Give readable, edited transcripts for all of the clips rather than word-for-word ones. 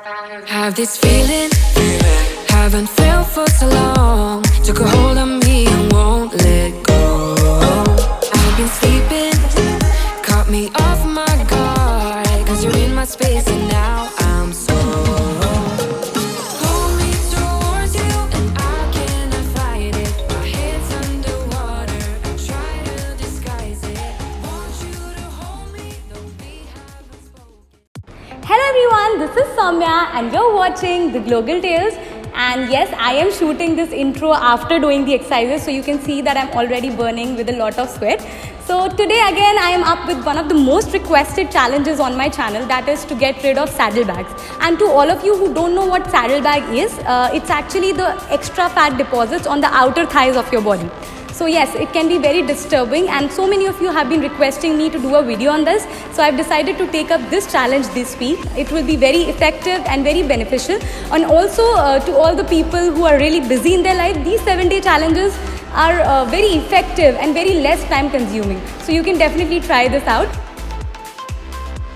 Have this feeling, haven't felt for so long. Took a hold of me and won't let go. I've been sleeping, caught me off my guard. Cause you're in my space and now I'm so. Pull me towards you and I cannot fight it. My head's underwater, I try to disguise it. Want you to hold me, though we haven't spoken. Hello everyone, this is Somya and you're watching The Global Tales. And yes, I am shooting this intro after doing the exercises, so you can see that I'm already burning with a lot of sweat. So today again I am up with one of the most requested challenges on my channel, that is to get rid of saddlebags. And to all of you who don't know what saddlebag is, it's actually the extra fat deposits on the outer thighs of your body. So yes, it can be very disturbing and so many of you have been requesting me to do a video on this. So I've decided to take up this challenge this week. It will be very effective and very beneficial. And also to all the people who are really busy in their life, these 7-day challenges are very effective and very less time consuming. So you can definitely try this out.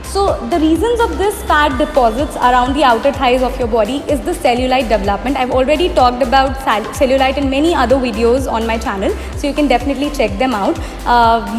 So the reasons of this fat deposits around the outer thighs of your body is the cellulite development. I've already talked about cellulite in many other videos on my channel, so you can definitely check them out.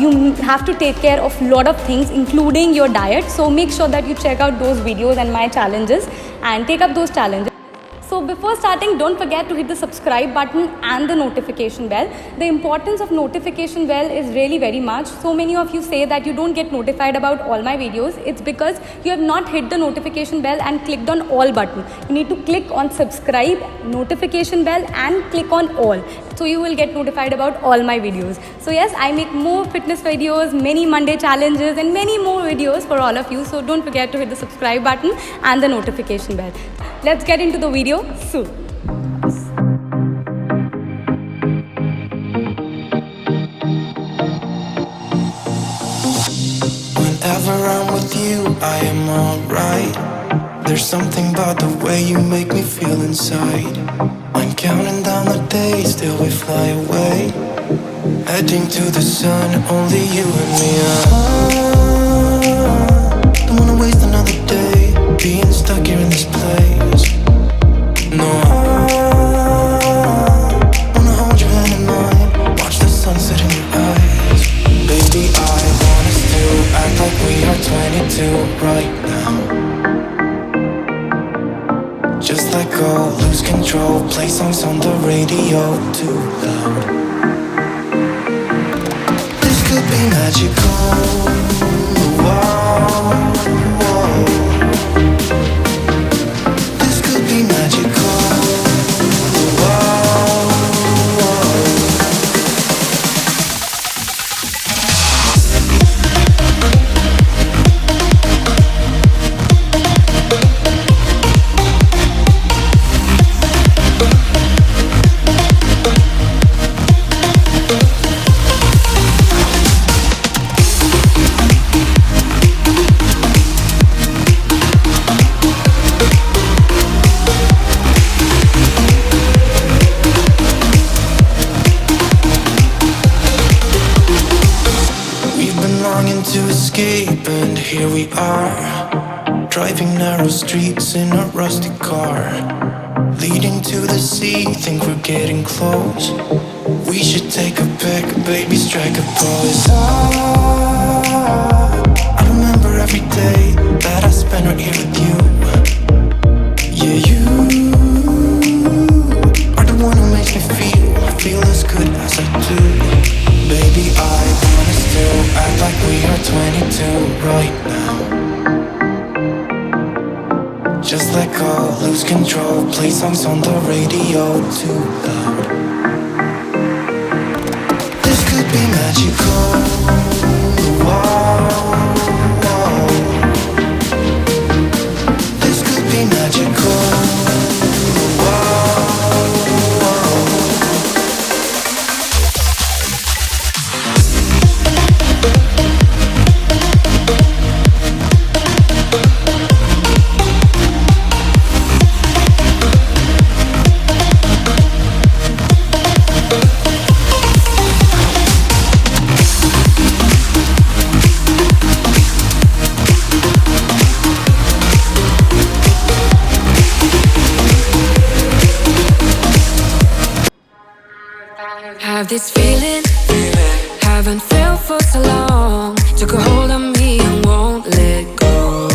You have to take care of a lot of things including your diet, so make sure that you check out those videos and my challenges and take up those challenges. So before starting, don't forget to hit the subscribe button and the notification bell. The importance of notification bell is really very much. So many of you say that you don't get notified about all my videos. It's because you have not hit the notification bell and clicked on all button. You need to click on subscribe, notification bell and click on all. So you will get notified about all my videos. So yes, I make more fitness videos, many Monday challenges and many more videos for all of you. So don't forget to hit the subscribe button and the notification bell. Let's get into the video soon. Whenever I'm with you, I am alright. There's something about the way you make me feel inside. I'm counting down the days till we fly away, heading to the sun, only you and me. Don't wanna waste another day being stuck here in this place. No, wanna hold your hand in mine, watch the sunset in your eyes. Baby, I want us to act like we are 22 right now. Just let go, lose control, play songs on the radio too loud. This could be magical. Whoa, whoa. This could be magical. Whoa, whoa. To escape, and here we are, driving narrow streets in a rusty car, leading to the sea, think we're getting close. We should take a pic, baby, strike a pose. I remember every day that I spent right here with you. Yeah, you are the one who makes me feel as good as I do. Baby, I want us to act like we are 22 right now. Just let go, lose control, play songs on the radio too loud. This could be magical. Whoa, whoa. This could be magical. Whoa, whoa. have this feeling, haven't felt for so long. Took a hold of me and won't let go.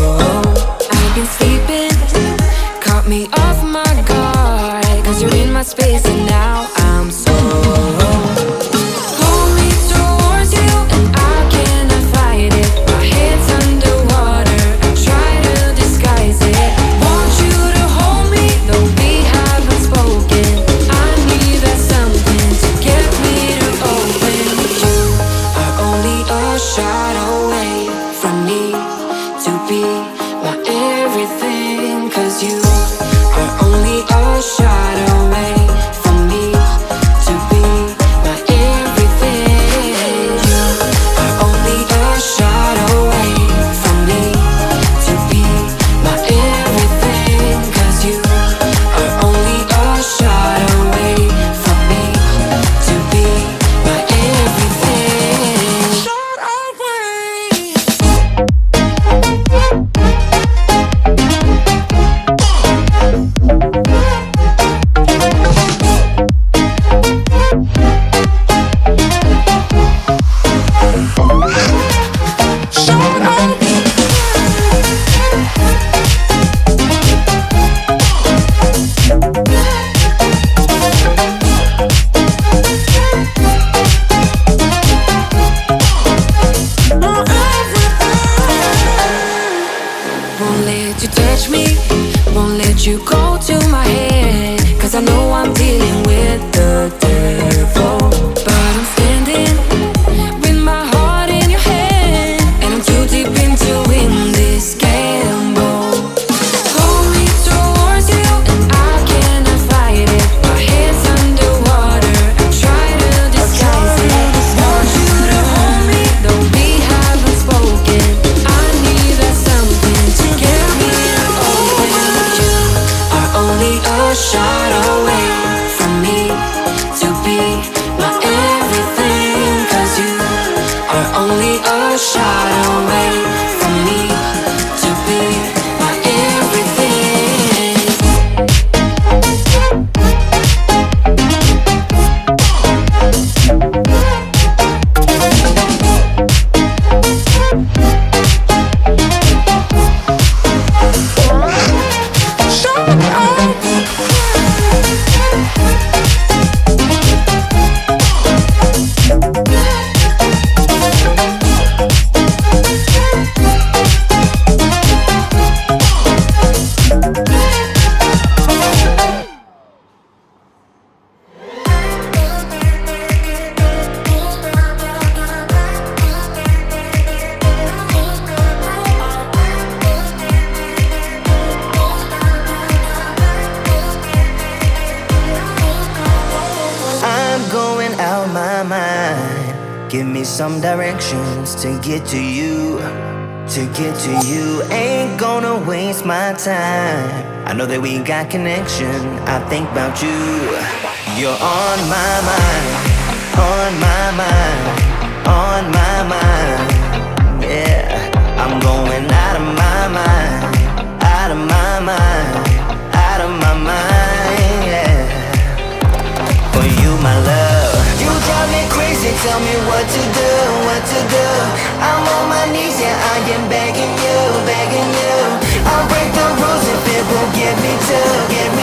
I've been sleeping, caught me off my guard. Cause you're in my space and now I'm so. Pull me towards you and I cannot fight it. My head's underwater, I try to disguise it. Want you to hold me, though we haven't spoken. I need that something to get me to open. You are only a shot away from me to be my everything. Cause you are only a shot away from me to be my everything. You are only a shot away from me to be my everything. Cause you are only a shot away from me to be my everything. Shot away. Won't let you touch me, won't let you go to my head. Cause I know I'm dealing with the devil. But I'm standing with my heart in your hand, and I'm too deep into in this gamble. Pull me towards you and I cannot fight it. My head's underwater, I try to disguise it. Want you to hold me, though we haven't spoken. I need that something to get me to open. You are only a shot away from me to be my everything. Cause you are only a shot away from me to be my everything. I'm going out my mind. Give me some directions to get to you. To get to you, ain't gonna waste my time. I know that we got connection. I think about you. You're on my mind, on my mind, on my mind. Yeah, I'm going out of my mind, out of my mind, out of my mind. Yeah. For you, my love, you drive me crazy. Tell me what to do, what to do. I'm on my knees, yeah, I am begging you, begging you. I'll break the rules if it will get me to you.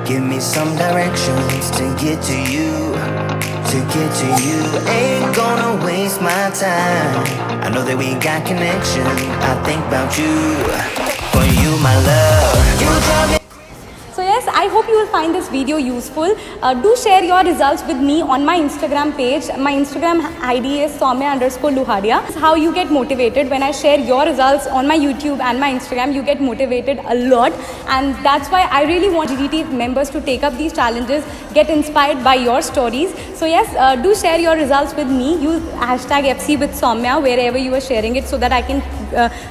Give me some directions to get to you, to get to you. Ain't gonna waste my time. I know that we got connection. I think about you. For you, my love, you drive me. So yes, I hope you will find this video useful. Do share your results with me on my Instagram page. My Instagram ID is Somya_Luhadia. This is how you get motivated. When I share your results on my YouTube and my Instagram, you get motivated a lot, and that's why I really want GDT members to take up these challenges, get inspired by your stories. So yes, do share your results with me. Use hashtag FC with Somya wherever you are sharing it, so that I can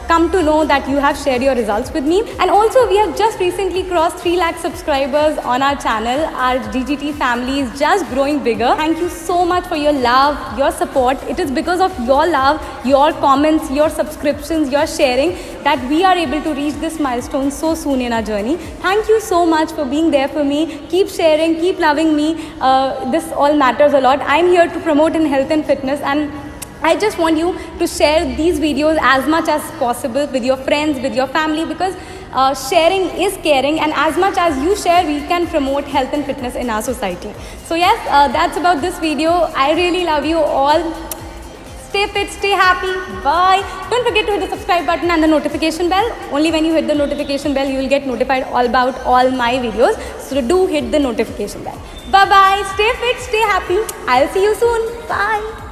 come to know that you have shared your results with me. And also, we have just recently crossed 3 lakh subscribers on our channel. Our GGT family is just growing bigger. Thank you so much for your love, your support. It is because of your love, your comments, your subscriptions, your sharing that we are able to reach this milestone so soon in our journey. Thank you so much for being there for me. Keep sharing, keep loving me. This all matters a lot. I'm here to promote in health and fitness, and I just want you to share these videos as much as possible with your friends, with your family, because sharing is caring, and as much as you share, we can promote health and fitness in our society. So yes, that's about this video. I really love you all. Stay fit, stay happy. Bye. Don't forget to hit the subscribe button and the notification bell. Only when you hit the notification bell, you will get notified all about all my videos. So do hit the notification bell. Bye-bye. Stay fit, stay happy. I'll see you soon. Bye.